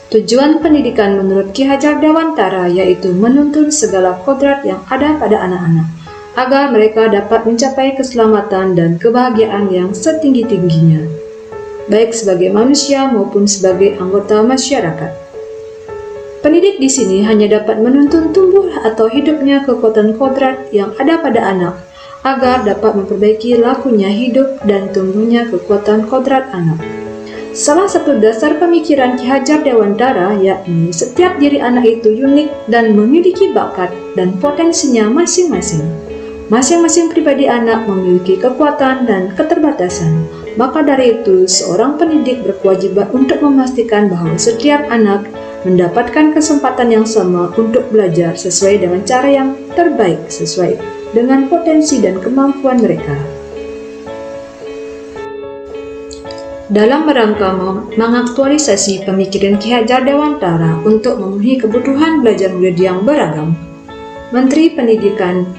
Tujuan pendidikan menurut Ki Hajar Dewantara yaitu menuntun segala kodrat yang ada pada anak-anak, agar mereka dapat mencapai keselamatan dan kebahagiaan yang setinggi-tingginya, baik sebagai manusia maupun sebagai anggota masyarakat. Pendidik di sini hanya dapat menuntun tumbuh atau hidupnya kekuatan kodrat yang ada pada anak, agar dapat memperbaiki lakunya hidup dan tumbuhnya kekuatan kodrat anak. Salah satu dasar pemikiran Ki Hajar Dewantara yakni setiap diri anak itu unik dan memiliki bakat dan potensinya masing-masing. Masing-masing pribadi anak memiliki kekuatan dan keterbatasan. Maka dari itu, seorang pendidik berkewajiban untuk memastikan bahwa setiap anak mendapatkan kesempatan yang sama untuk belajar sesuai dengan cara yang terbaik sesuai dengan potensi dan kemampuan mereka. Dalam rangka mengaktualisasi pemikiran Ki Hajar Dewantara untuk memenuhi kebutuhan belajar murid yang beragam, Menteri Pendidikan,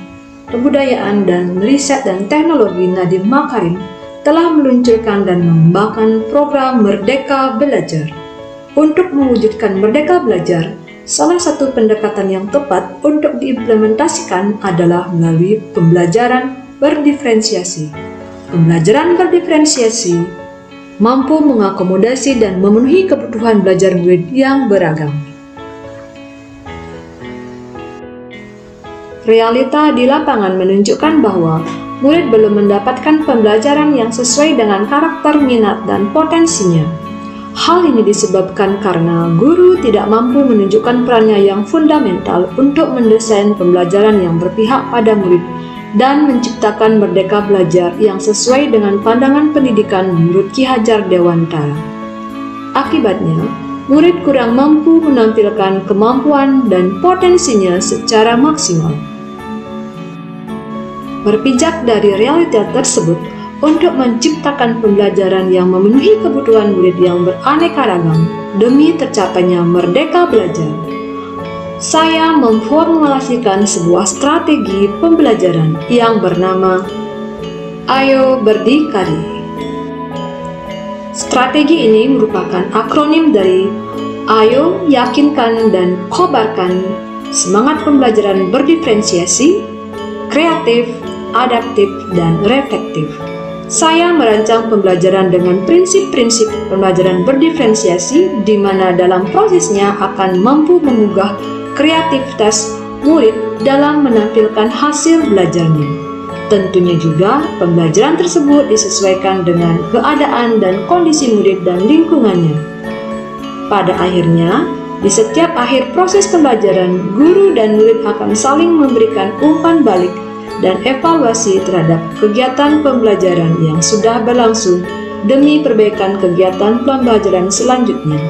Kebudayaan dan Riset dan Teknologi Nadiem Makarim telah meluncurkan dan mengembangkan program Merdeka Belajar. Untuk mewujudkan Merdeka Belajar, salah satu pendekatan yang tepat untuk diimplementasikan adalah melalui pembelajaran berdiferensiasi. Pembelajaran berdiferensiasi mampu mengakomodasi dan memenuhi kebutuhan belajar murid yang beragam. Realita di lapangan menunjukkan bahwa murid belum mendapatkan pembelajaran yang sesuai dengan karakter, minat, dan potensinya. Hal ini disebabkan karena guru tidak mampu menunjukkan perannya yang fundamental untuk mendesain pembelajaran yang berpihak pada murid dan menciptakan merdeka belajar yang sesuai dengan pandangan pendidikan menurut Ki Hajar Dewantara. Akibatnya, murid kurang mampu menampilkan kemampuan dan potensinya secara maksimal. Berpijak dari realita tersebut, untuk menciptakan pembelajaran yang memenuhi kebutuhan murid yang beraneka ragam demi tercapainya merdeka belajar, saya memformulasikan sebuah strategi pembelajaran yang bernama Ayo Berdikari. Strategi ini merupakan akronim dari Ayo, Yakinkan, dan Kobarkan semangat pembelajaran berdiferensiasi, kreatif, adaptif, dan reflektif. Saya merancang pembelajaran dengan prinsip-prinsip pembelajaran berdiferensiasi di mana dalam prosesnya akan mampu menggugah kreativitas murid dalam menampilkan hasil belajarnya. Tentunya juga pembelajaran tersebut disesuaikan dengan keadaan dan kondisi murid dan lingkungannya. Pada akhirnya, di setiap akhir proses pembelajaran, guru dan murid akan saling memberikan umpan balik dan evaluasi terhadap kegiatan pembelajaran yang sudah berlangsung demi perbaikan kegiatan pembelajaran selanjutnya.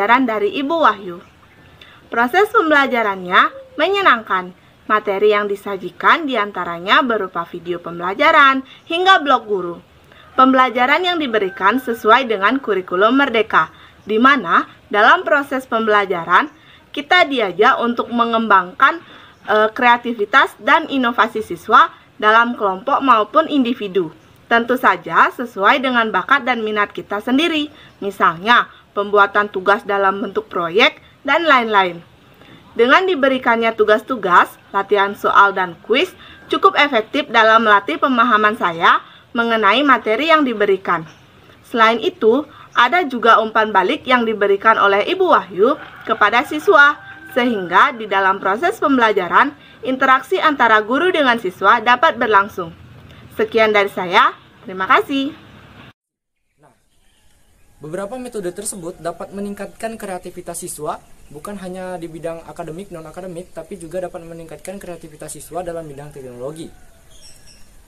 pembelajaran dari Ibu Wahyu. Proses pembelajarannya menyenangkan. Materi yang disajikan diantaranya berupa video pembelajaran hingga blog guru. Pembelajaran yang diberikan sesuai dengan kurikulum Merdeka, di mana dalam proses pembelajaran kita diajak untuk mengembangkan kreativitas dan inovasi siswa dalam kelompok maupun individu. Tentu saja sesuai dengan bakat dan minat kita sendiri, misalnya pembuatan tugas dalam bentuk proyek dan lain-lain. Dengan diberikannya tugas-tugas, latihan soal dan kuis cukup efektif dalam melatih pemahaman saya mengenai materi yang diberikan. Selain itu, ada juga umpan balik yang diberikan oleh Ibu Wahyu kepada siswa, sehingga di dalam proses pembelajaran, interaksi antara guru dengan siswa dapat berlangsung. Sekian dari saya, terima kasih. Beberapa metode tersebut dapat meningkatkan kreativitas siswa, bukan hanya di bidang akademik, non-akademik, tapi juga dapat meningkatkan kreativitas siswa dalam bidang teknologi.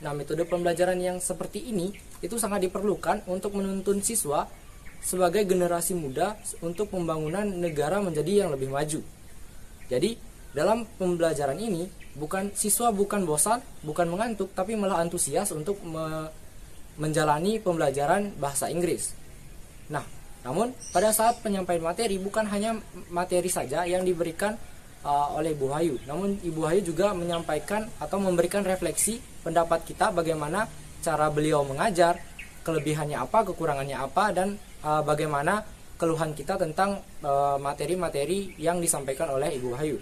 Nah, metode pembelajaran yang seperti ini itu sangat diperlukan untuk menuntun siswa sebagai generasi muda untuk pembangunan negara menjadi yang lebih maju. Jadi, dalam pembelajaran ini, siswa bukan bosan, bukan mengantuk, tapi malah antusias untuk menjalani pembelajaran bahasa Inggris. Nah, namun pada saat penyampaian materi bukan hanya materi saja yang diberikan oleh Ibu Wahyu, namun Ibu Wahyu juga menyampaikan atau memberikan refleksi pendapat kita bagaimana cara beliau mengajar, kelebihannya apa, kekurangannya apa, dan bagaimana keluhan kita tentang materi-materi yang disampaikan oleh Ibu Wahyu.